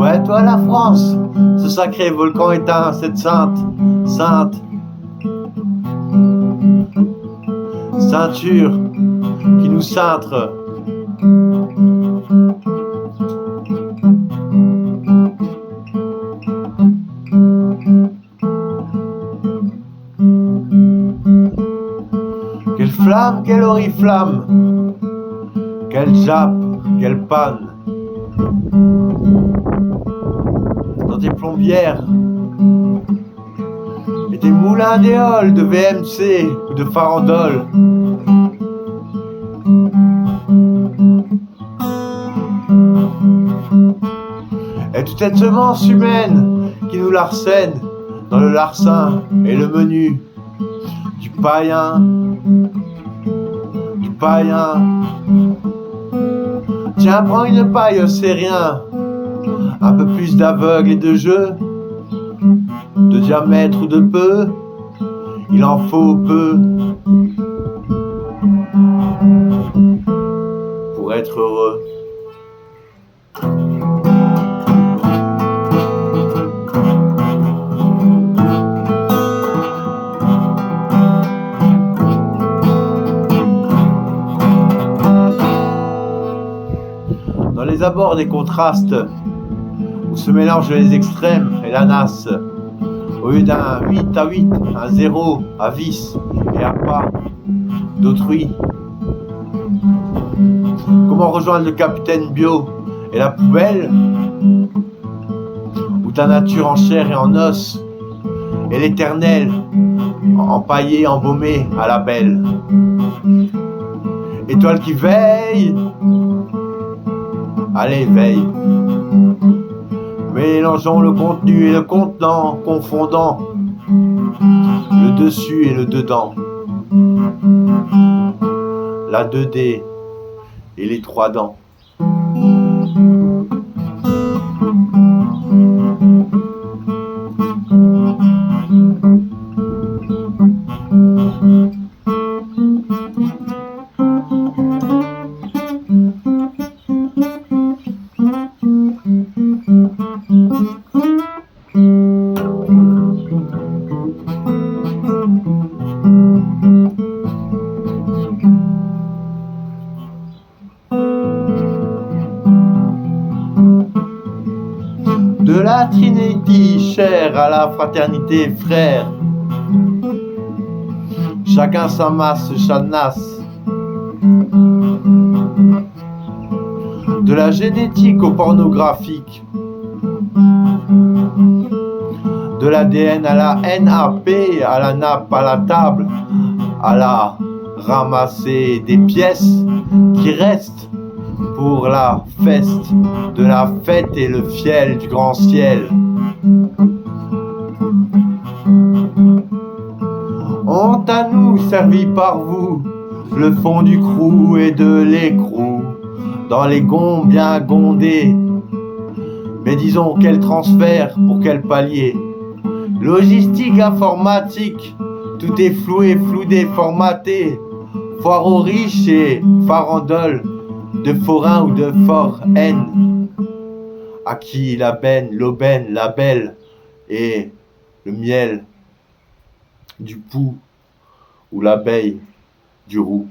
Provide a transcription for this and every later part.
Ouais, toi la France, ce sacré volcan éteint, cette sainte ceinture qui nous cintre. Quelle flamme, quelle oriflamme, quelle jappe, quelle panne dans tes plombières et tes moulins d'éole de VMC ou de farandole. Et toute cette semence humaine qui nous larcène dans le larcin et le menu du païen. Tiens, prends une paille, c'est rien. Un peu plus d'aveugle et de jeu, de diamètre ou de peu, il en faut peu pour être heureux. Dans les abords des contrastes, où se mélangent les extrêmes et la nasse, au lieu d'un 8 à 8, un 0 à vis et à pas d'autrui. Comment rejoindre le capitaine bio et la poubelle, où ta nature en chair et en os, et l'éternel empaillé, embaumé à la belle. Étoile qui veille, allez veille. Mélangeons le contenu et le contenant, confondant le dessus et le dedans, la 2D et les 3 dents. De la Trinity, chère à la fraternité, frère. Chacun sa masse, chanasse. De la génétique au pornographique. De l'ADN à la NAP, à la nappe, à la table, à la ramasser des pièces qui restent pour la feste de la fête et le fiel du grand ciel. Honte à nous, servi par vous, le fond du crou et de l'écrou, dans les gonds bien gondés. Mais disons quel transfert pour quel palier. Logistique, informatique, tout est floué, floudé, formaté. Foire aux riches et farandole, de forain ou de fort haine, à qui la benne, l'aubaine, la belle et le miel du pou ou l'abeille du roux.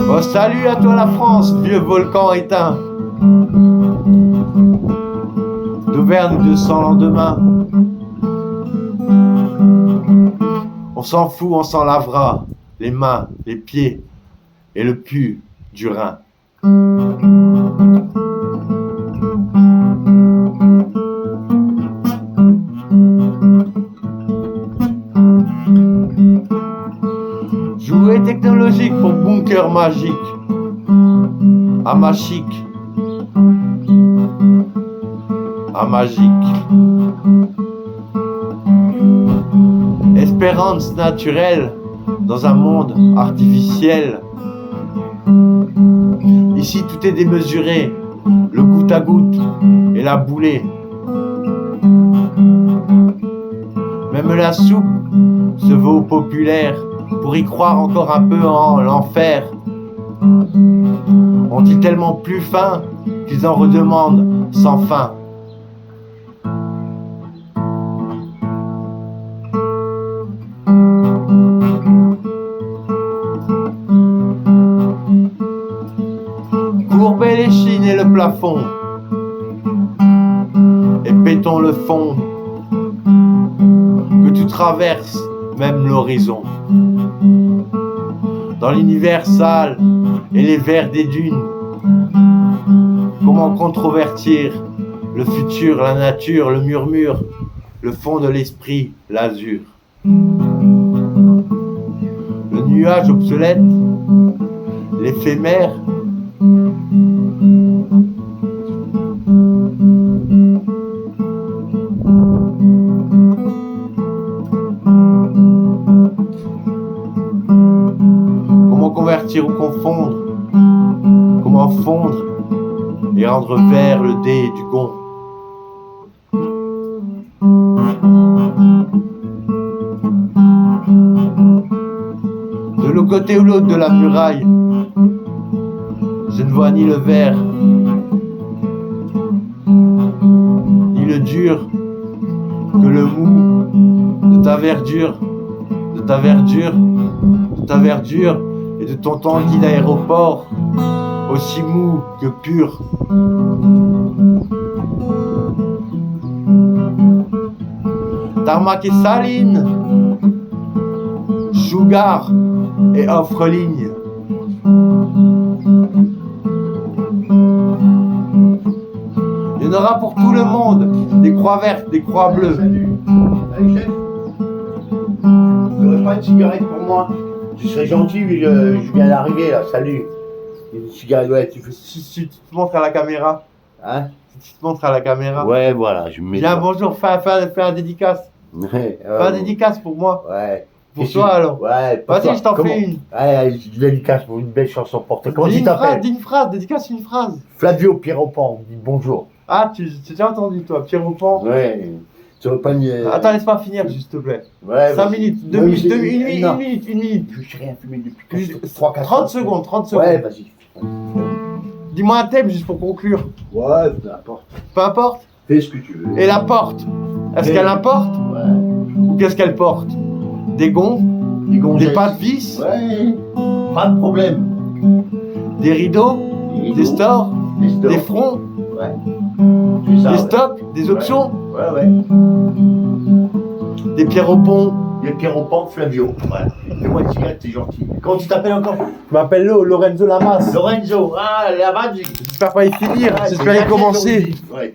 Oh, salut à toi la France, vieux volcan éteint, d'Auvergne 200 lendemain. On s'en fout, on s'en lavera les mains, les pieds et le pu du rein. Jouet technologique pour bunker magique, amachique, amagique. Espérance naturelle dans un monde artificiel. Ici tout est démesuré, le goutte à goutte et la boulée. Même Même la soupe se vaut populaire pour y croire encore un peu en l'enfer. Ont-ils tellement plus faim qu'ils en redemandent sans fin? Courbez les chines et le plafond et pétons le fond, que tu traverses même l'horizon. Dans l'univers sale et les vers des dunes, comment controvertir le futur, la nature, le murmure, le fond de l'esprit, l'azur. Le nuage obsolète, l'éphémère, comment convertir ou confondre, comment fondre et rendre vert le dé du gond. De l'autre côté ou l'autre de la muraille, je ne vois ni le vert, ni le dur, que le mou de ta verdure, de ta verdure, de ta verdure et de ton tanguy d'aéroport, aussi mou que pur. Tarmac et saline, sugar et offre ligne. Il y en aura pour tout le monde, des croix vertes, des croix bleues. Salut. Allez, chef. Tu n'aurais pas une cigarette pour moi? Tu serais gentil, je viens d'arriver là, salut. Une cigarette, ouais, tu fais. Si tu te montres à la caméra. Hein? Si tu te montres à la caméra. Ouais, voilà, je me mets. Viens, bonjour, fais un dédicace. Ouais, Fais un dédicace pour moi. Ouais. Pour toi alors. Ouais, pour toi. Vas-y, je t'en Comment? fais une. Ouais, une dédicace pour une belle chanson pour toi. Comment Dis tu une phrase, t'appelles? dis une phrase, dédicace une phrase. Flavio Pieropan, dis bonjour. Ah, tu as entendu toi, Pierre Roupant. Ouais. Tu veux pas une. Attends, laisse-moi finir, s'il te plaît. Ouais, 5 minutes, 2 Ouais, minutes, mais non. une minute. Je n'ai rien fumé depuis Juste 3-4 30 secondes, 30 secondes. Ouais, vas-y. Dis-moi un thème juste pour conclure. Ouais, peu importe. Peu importe. Fais ce que tu veux. Et la porte, est-ce qu'elle importe Ouais. ou qu'est-ce qu'elle porte? Des gonds, Des gonzesses. des pattes vis, Ouais. Pas de problème. des rideaux, des stores, des fronts, Ouais. C'est ça, des ouais. stocks, des options, Ouais, ouais. des pierres au pont. Il y a Pierre-Pan, Flavio. Voilà. Fais-moi une cigarette, t'es gentil. Comment tu t'appelles encore? Je m'appelle Lorenzo Lamas. Lorenzo. Ah, la base. J'espère pas y finir, Ouais, j'espère y commencer. Ouais,